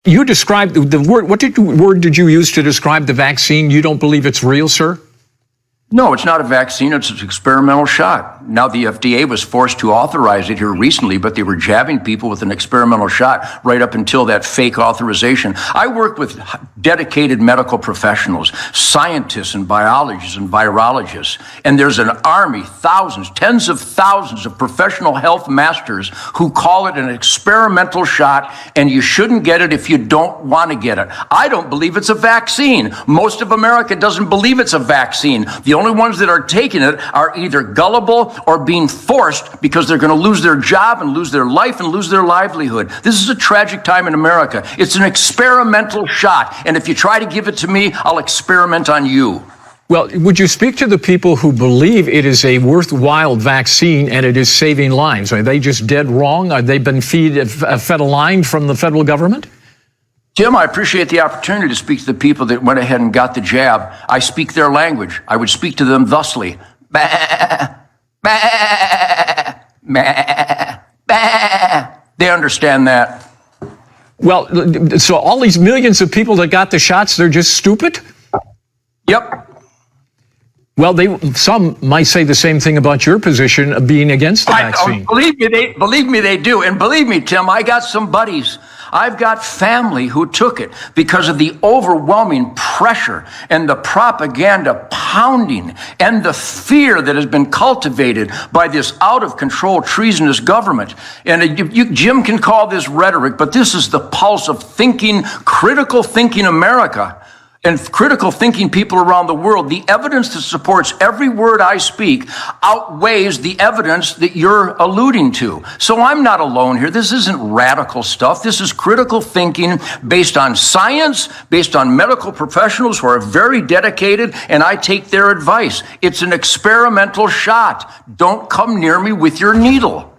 You described the word. What word did you use to describe the vaccine? You don't believe it's real, sir? No, it's not a vaccine. It's an experimental shot. Now, the FDA was forced to authorize it here recently, but they were jabbing people with an experimental shot right up until that fake authorization. I work with dedicated medical professionals, scientists and biologists and virologists, and there's an army, thousands, tens of thousands of professional health masters who call it an experimental shot, and you shouldn't get it if you don't want to get it. I don't believe it's a vaccine. Most of America doesn't believe it's a vaccine. The only ones that are taking it are either gullible or being forced because they're going to lose their job and lose their life and lose their livelihood. This is a tragic time in America. It's an experimental shot. And if you try to give it to me, I'll experiment on you. Well, would you speak to the people who believe it is a worthwhile vaccine and it is saving lives? Are they just dead wrong? Are they been fed a line from the federal government? Tim, I appreciate the opportunity to speak to the people that went ahead and got the jab. I speak their language. I would speak to them thusly. Bah, bah, bah, bah. They understand that. Well, so all these millions of people that got the shots, they're just stupid? Yep. Well, some might say the same thing about your position of being against the vaccine. Believe me, they do. And believe me, Tim, I got some buddies. I've got family who took it because of the overwhelming pressure and the propaganda pounding and the fear that has been cultivated by this out-of-control, treasonous government. And Jim can call this rhetoric, but this is the pulse of thinking, critical thinking America. And critical thinking people around the world. The evidence that supports every word I speak outweighs the evidence that you're alluding to. So I'm not alone here. This isn't radical stuff. This is critical thinking based on science, based on medical professionals who are very dedicated, and I take their advice. It's an experimental shot. Don't come near me with your needle.